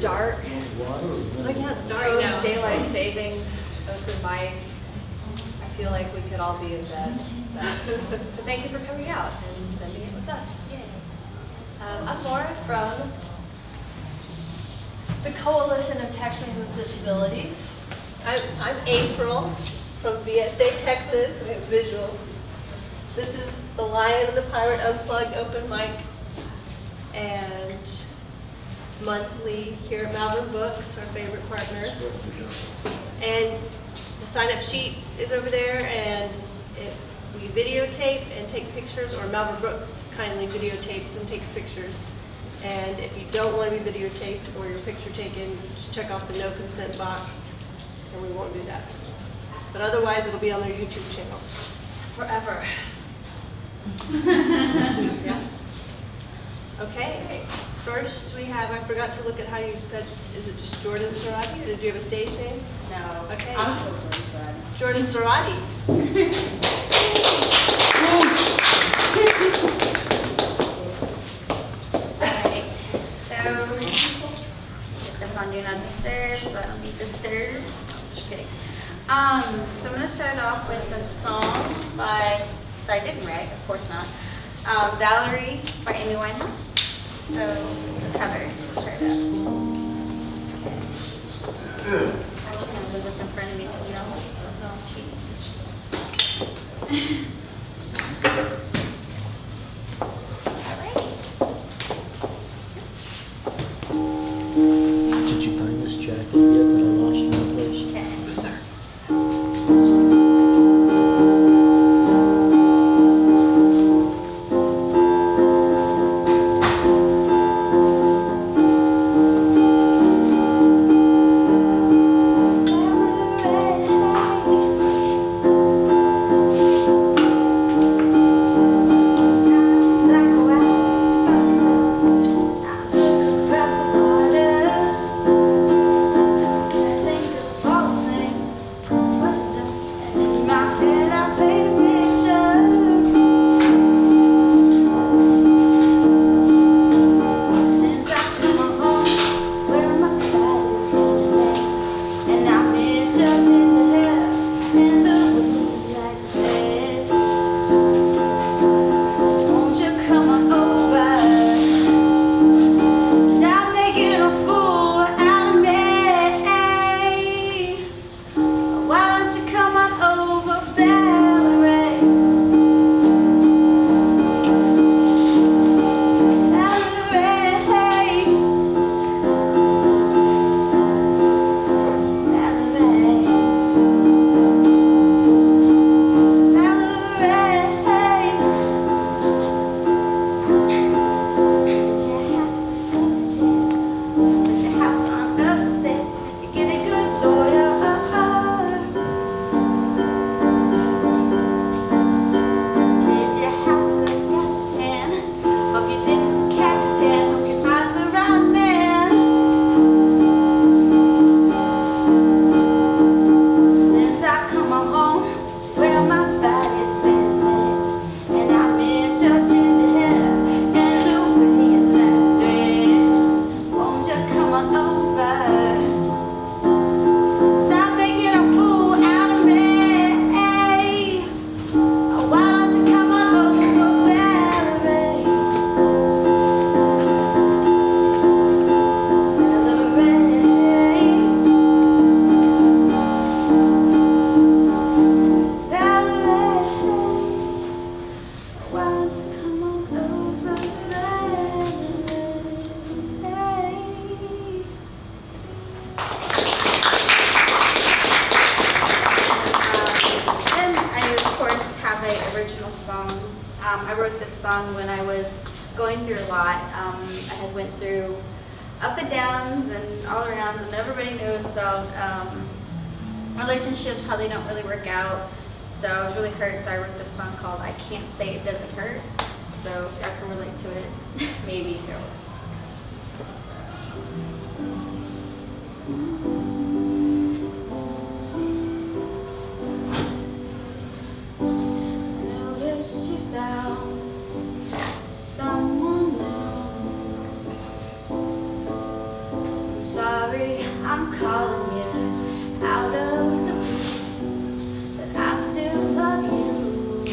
dark, Oh yeah, it's dark now. post daylight savings, open mic. I feel like we could all be in bed. So thank you for coming out and spending it with us. Yay. I'm Laura from the Coalition of Texans with Disabilities. I'm April from VSA, Texas. We have visuals. This is the Lion and the Pirate Unplugged open mic. And it's monthly here at Malvern Books, our favorite partner. And the sign-up sheet is over there, and we videotape and take pictures, or Malvern Books kindly videotapes and takes pictures. And if you don't want to be videotaped or your picture taken, just check off the no consent box, and we won't do that. But otherwise, it'll be on their YouTube channel. Forever. Yeah. Okay. First, we have, I forgot to look at how you said, is it just Jordan Sarate, or did you have a stage name? No. Okay. I'm still Jordan Sarate. Alright, so get this on Do Not Disturb, so I don't need disturbed. Just kidding. So I'm gonna start off with a song that I didn't write, of course not. Valerie by Amy Winehouse. So it's a cover. Let's try it out. Actually, I'm gonna move this in front of me so you don't cheat. Did you find this jacket yet that I lost in the place? I wrote this song when I was going through a lot. I had went through up and downs and all arounds, and everybody knows about relationships, how they don't really work out. So I was really hurt, so I wrote this song called I Can't Say It Doesn't Hurt. So I can relate to it, maybe. Noticed you found someone new. I'm calling you out of the blue, but I still love you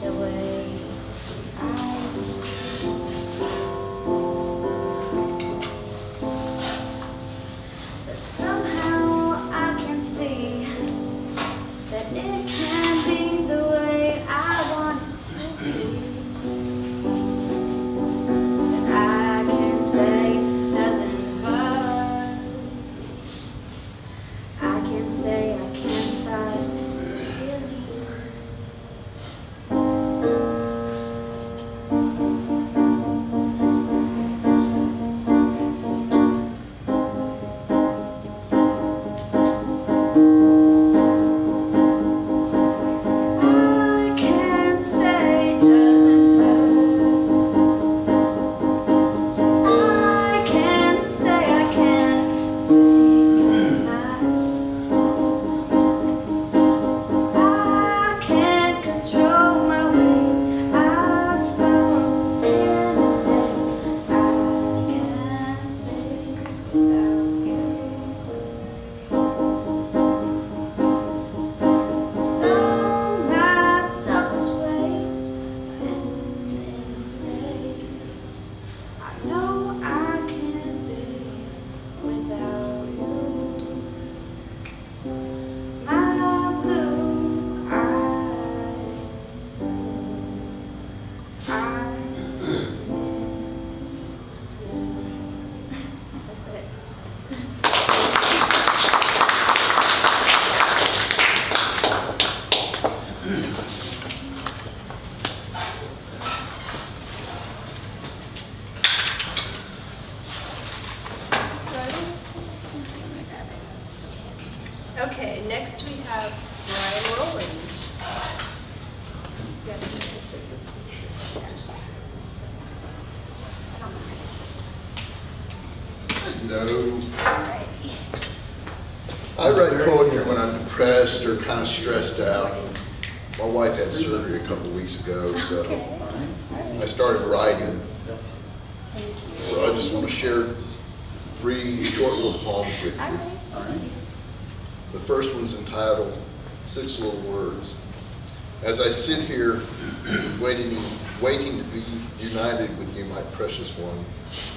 the way I used to. But somehow I can see that it can be the way I want it to be. And I can say it doesn't hurt. I can say I can't fight with you. I can't say it doesn't hurt. I can't say I can't fake a smile. I can't control my ways. I've lost in the days. I can't live without you. Know my selfish ways and in days. I know I can't do without you. My blue eyes, I miss you. That's it. Okay, next we have Bryan Rowland. No. I write poetry when I'm depressed or kind of stressed out. My wife had surgery a couple of weeks ago, so I started writing. So I just want to share 3 short little poems with you. The first one's entitled 6 Little Words. As I sit here waiting to be united with you, my precious one,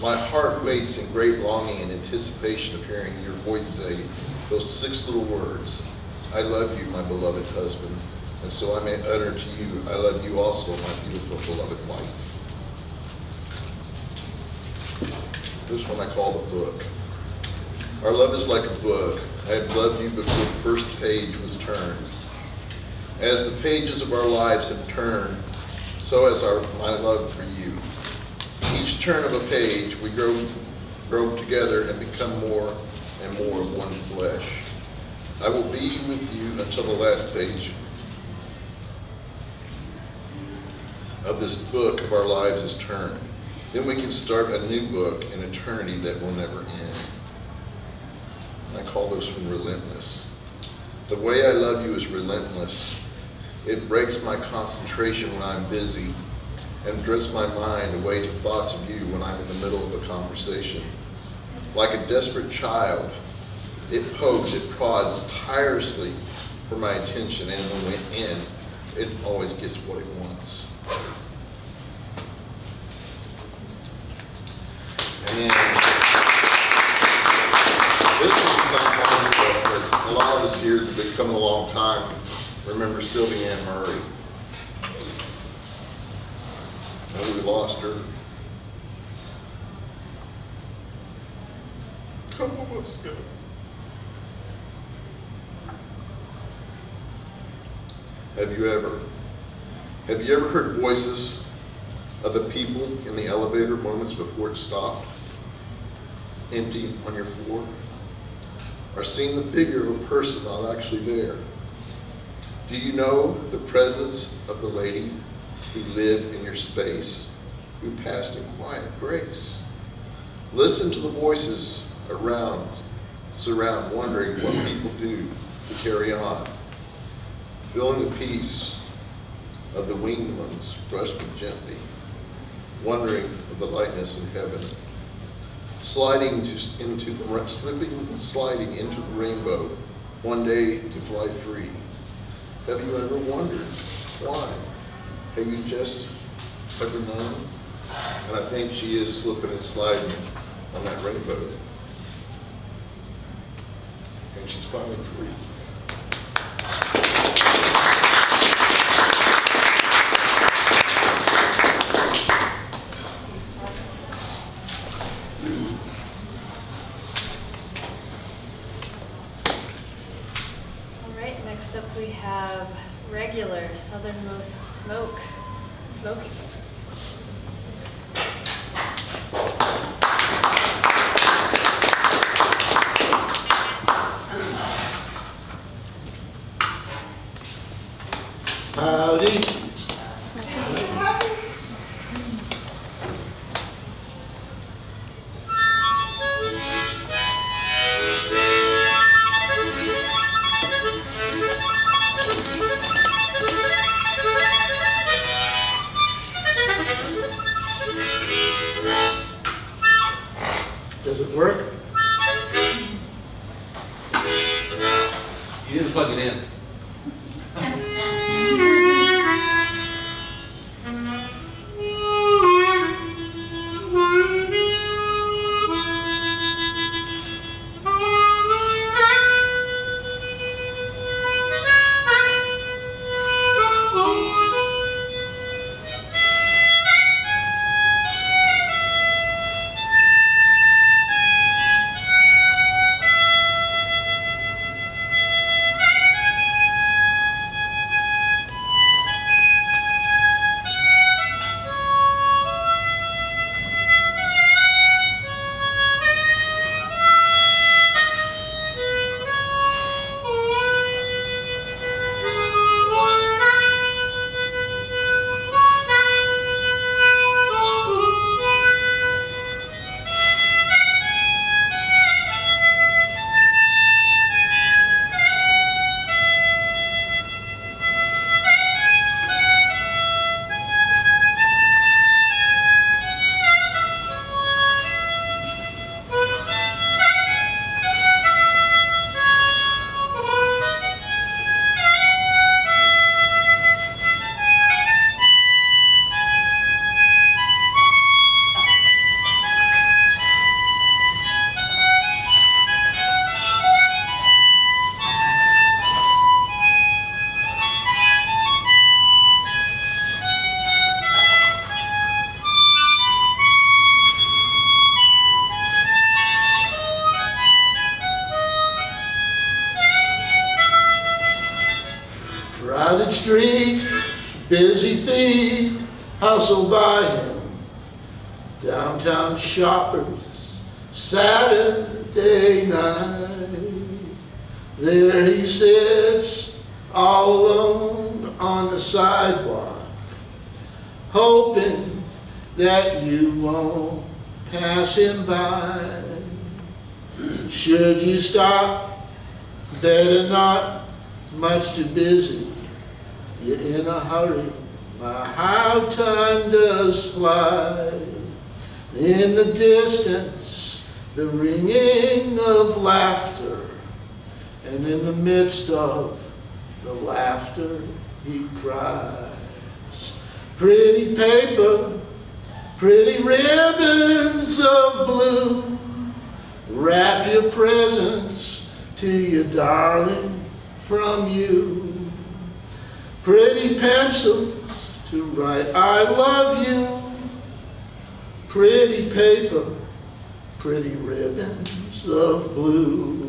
my heart waits in great longing and anticipation of hearing your voice say those 6 little words. I love you, my beloved husband, and so I may utter to you, I love you also, my beautiful beloved wife. This one I call the book. Our love is like a book. I have loved you before the first page was turned. As the pages of our lives have turned, so has my love for you. Each turn of a page, we grow together and become more and more of one flesh. I will be with you until the last page of this book of our lives is turned. Then we can start a new book in eternity that will never end. I call this one relentless. The way I love you is relentless. It breaks my concentration when I'm busy and drifts my mind away to thoughts of you when I'm in the middle of a conversation. Like a desperate child, it pokes, it prods tirelessly for my attention, and when it ends, it always gets what it wants. And then, this one's not one because a lot of us here have been coming a long time. Remember Sylvie Ann Murray? And we lost her. A couple of months ago. Have you ever heard voices of the people in the elevator moments before it stopped, empty on your floor? Or seen the figure of a person not actually there? Do you know the presence of the lady who lived in your space, who passed in quiet grace? Listen to the voices surround, wondering what people do to carry on. Feeling the peace of the winged ones brush me gently, wondering of the lightness in heaven. sliding sliding into the rainbow, one day to fly free. Have you ever wondered why? Have you just ever known? And I think she is slipping and sliding on that rainbow. And she's finally free. All right, next up we have regular Southernmost smoking. Howdy. Does it work? You didn't plug it in. Crowded street, busy feet, hustle by him. Downtown shoppers, Saturday night. There he sits, all alone on the sidewalk, hoping that you won't pass him by. Should you stop, better not, much too busy. You're in a hurry, my how time does fly. In the distance, the ringing of laughter, and in the midst of the laughter, he cries. Pretty paper, pretty ribbons of blue, wrap your presents to your darling from you. Pretty pencils to write I love you. Pretty paper, pretty ribbons of blue.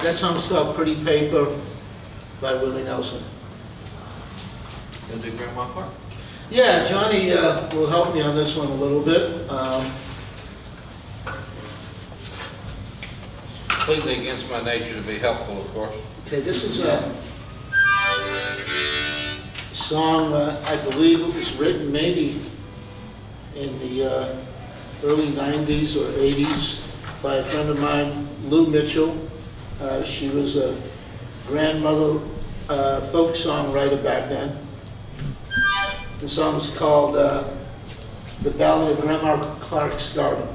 That song's called Pretty Paper by Willie Nelson. Gonna do Grandma Park? Yeah, Johnny will help me on this one a little bit. Completely against my nature to be helpful, of course. Okay, this is a song, I believe it was written maybe in the early 90s or 80s by a friend of mine, Lou Mitchell. She was a grandmother folk songwriter back then. The song is called The Ballad of Grandma Clark's Garden.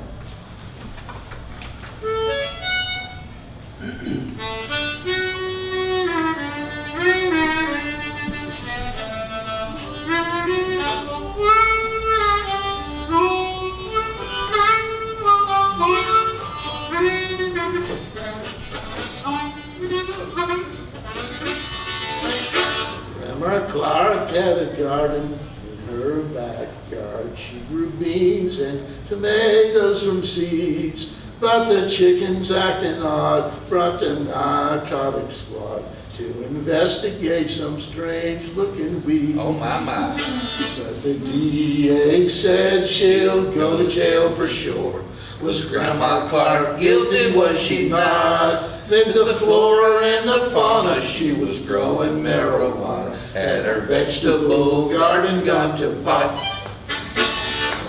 Grandma Clark had a garden in her backyard. She grew beans and tomatoes from seeds. But the chickens acting odd brought the narcotic squad to investigate some strange looking weed. Oh, my. But the DA said she'll go to jail for sure. Was Grandma Clark guilty, was she not? Then the flora and the fauna, she was growing marijuana. Had her vegetable garden gone to pot?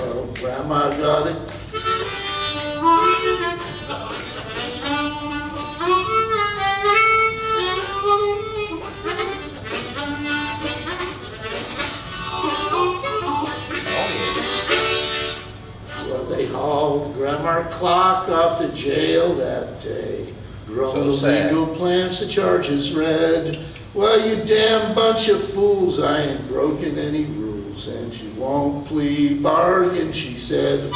Oh, Grandma got it. Well, they hauled Grandma Clark off to jail that day. Grown So sad. illegal plants, the charges read. Well, you damn bunch of fools, I ain't broken any rules. And she won't plead bargain, she said.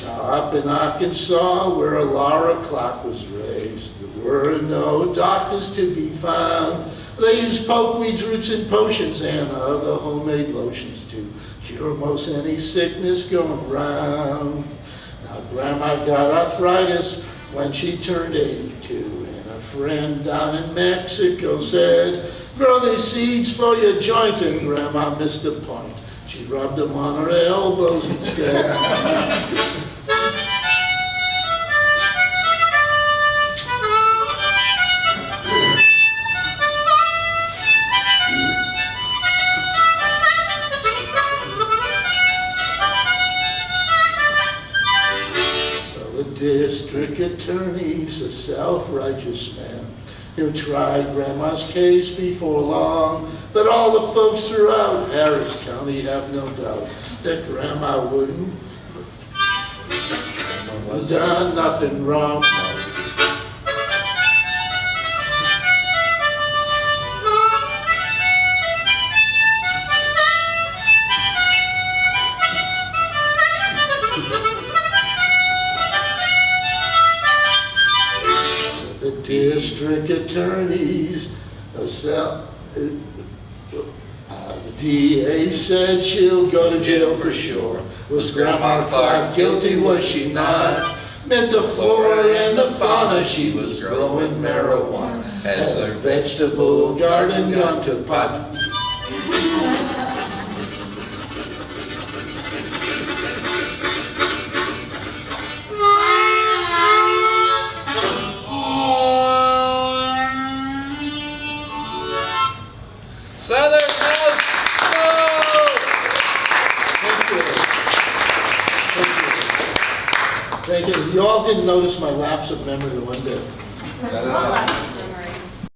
Now, up in Arkansas, where Laura Clark was raised, there were no doctors to be found. They used pokeweeds, roots, and potions, and other homemade lotions to cure most any sickness going round. Now, Grandma got arthritis when she turned 82, and a friend down in Mexico said, grow these seeds for your joint, and Grandma missed the point. She rubbed them on her elbows instead. District attorney's a self-righteous man. He'll try Grandma's case before long, but all the folks throughout Harris County have no doubt that Grandma wouldn't have done nothing wrong. District attorneys, the DA said she'll go to jail for sure. Was Grandma Clark guilty, was she not? Meant the flora and the fauna, she was growing marijuana. Has her vegetable garden gone to pot? Southernmost! Thank you. You all didn't notice my lapse of memory one day. Got it all.